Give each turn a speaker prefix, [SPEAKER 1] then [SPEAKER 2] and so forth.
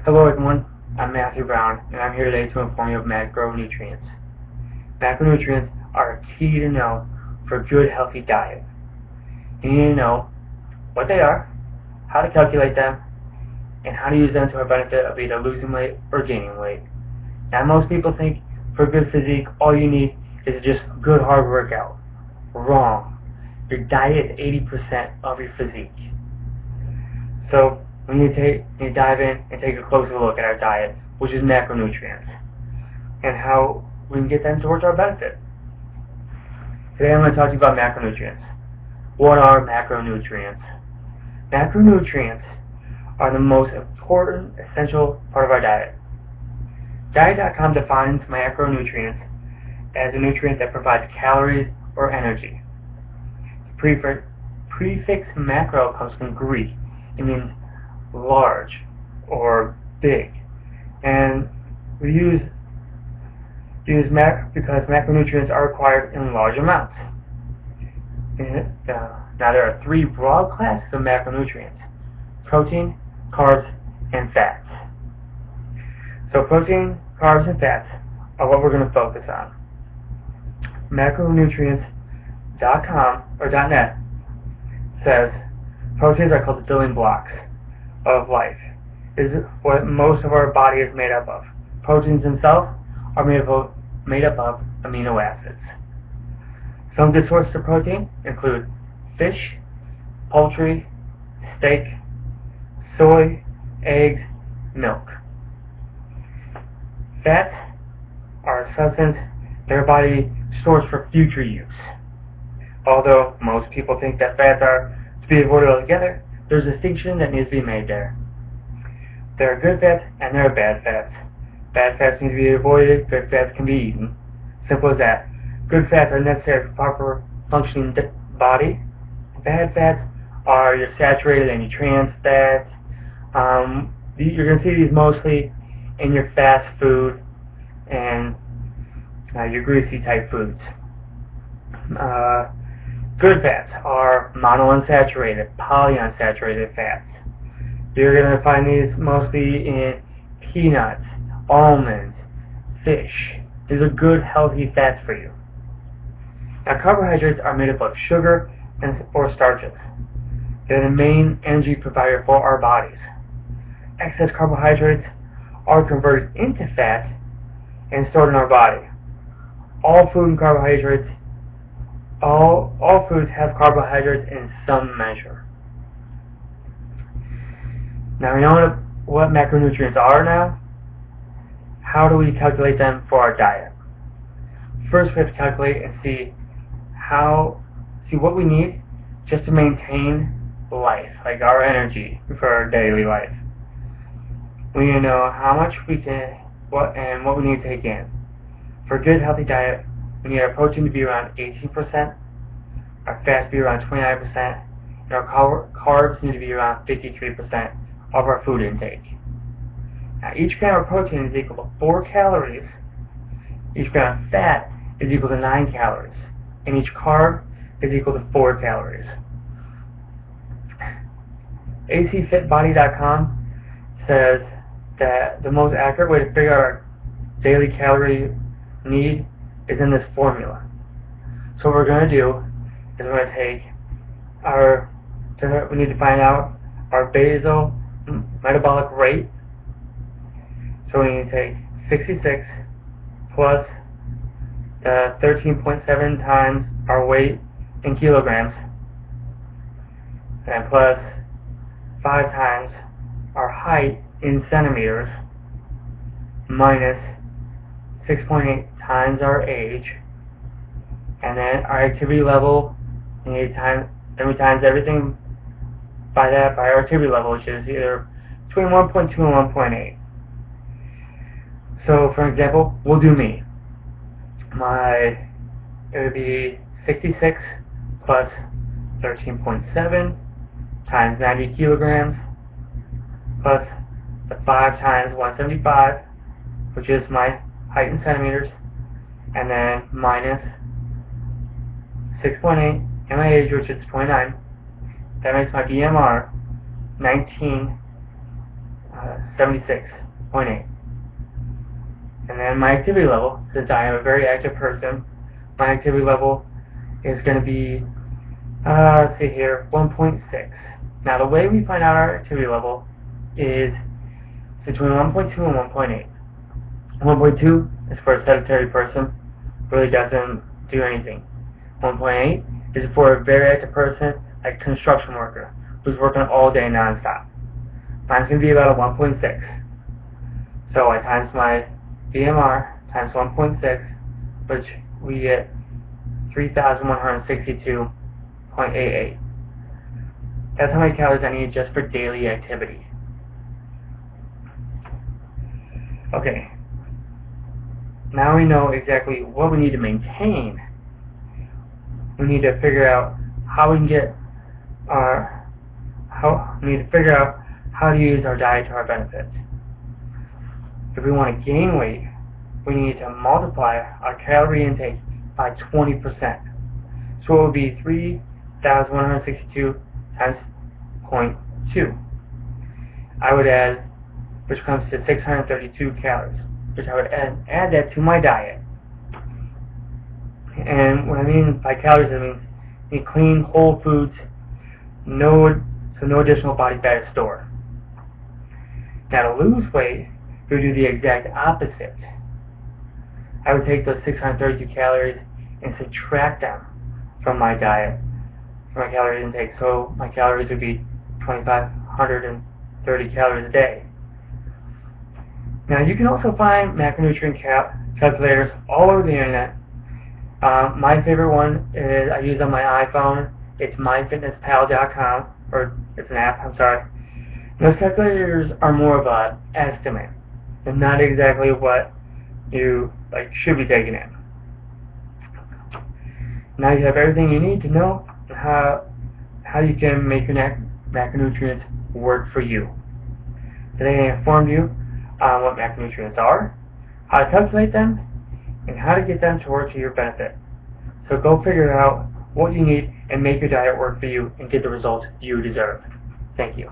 [SPEAKER 1] Hello everyone, I'm Matthew Brown, and I'm here today to inform you of macronutrients. Macronutrients are key to know for a good, healthy diet. You need to know what they are, how to calculate them, and how to use them to our benefit of either losing weight or gaining weight. Now, most people think for a good physique, all you need is just a good hard workout. Wrong. Your diet is 80% of your physique. So, we need to dive in and take a closer look at our diet, which is macronutrients, and how we can get them towards our benefit. Today I'm going to talk to you about macronutrients. What are macronutrients? Macronutrients are the most important, essential part of our diet. Diet.com defines macronutrients as a nutrient that provides calories or energy. The prefix macro comes from Greek. It means large or big, and we use because macronutrients are required in large amounts. Now there are three broad classes of macronutrients: protein, carbs, and fats. So protein, carbs, and fats are what we're going to focus on. Macronutrients.com or .net says proteins are called the building blocks of life. This is what most of our body is made up of. Proteins themselves are made up of amino acids. Some good sources of protein include fish, poultry, steak, soy, eggs, milk. Fats are a substance that our body stores for future use. Although most people think that fats are to be avoided altogether, there's a distinction that needs to be made there. There are good fats and there are bad fats. Bad fats need to be avoided, good fats can be eaten. Simple as that. Good fats are necessary for proper functioning body. Bad fats are your saturated and your trans fats. You're going to see these mostly in your fast food and your greasy type foods. Good fats are monounsaturated, polyunsaturated fats. You're going to find these mostly in peanuts, almonds, fish. These are good, healthy fats for you. Now, carbohydrates are made up of sugar or starches. They're the main energy provider for our bodies. Excess carbohydrates are converted into fat and stored in our body. All foods have carbohydrates in some measure. Now we know what macronutrients are now. How do we calculate them for our diet? First we have to calculate and see what we need just to maintain life, like our energy for our daily life. We need to know how much what we need to take in. For a good healthy diet, we need our protein to be around 18%, our fats to be around 29%, and our carbs need to be around 53% of our food intake. Now, each gram of protein is equal to 4 calories, each gram of fat is equal to 9 calories, and each carb is equal to 4 calories. acfitbody.com says that the most accurate way to figure out our daily calorie need is in this formula. So what we're going to do is we're going to take we need to find out our basal metabolic rate. So we need to take 66 plus the 13.7 times our weight in kilograms, and plus 5 times our height in centimeters, minus 6.8 times our age, and then our activity level. Then we times everything by our activity level, which is either between 1.2 and 1.8. So, for example, we'll do me. It would be 66 plus 13.7 times 90 kilograms plus the 5 times 175, which is my height in centimeters, and then minus 6.8 and my age, which is 29. That makes my BMR 19 76.8. And then my activity level, since I am a very active person, my activity level is going to be, let's see here, 1.6. Now the way we find out our activity level is between 1.2 and 1.8. 1.2 is for a sedentary person, really doesn't do anything. 1.8 is for a very active person, like a construction worker, who's working all day non-stop. Mine's going to be about a 1.6. So I times my BMR times 1.6, which we get 3,162.88. That's how many calories I need just for daily activity. Okay, now we know exactly what we need to maintain. We need to figure out how we can get how to use our diet to our benefit. If we want to gain weight, we need to multiply our calorie intake by 20%. So it would be 3,162 times 0.2. I would add, which comes to 632 calories, which I would add that to my diet. And what I mean by calories, I mean eat clean, whole foods, no additional body fat is stored. Now to lose weight, we would do the exact opposite. I would take those 632 calories and subtract them from my diet, from my calorie intake. So my calories would be 2,530 calories a day. Now you can also find macronutrient calculators all over the internet. My favorite one is I use on my iPhone. It's myfitnesspal.com, or it's an app, I'm sorry. Those calculators are more of an estimate and not exactly what you should be taking in. Now you have everything you need to know how you can make your macronutrients work for you. Today I informed you on what macronutrients are, how to calculate them, and how to get them to work to your benefit. So go figure out what you need and make your diet work for you and get the results you deserve. Thank you.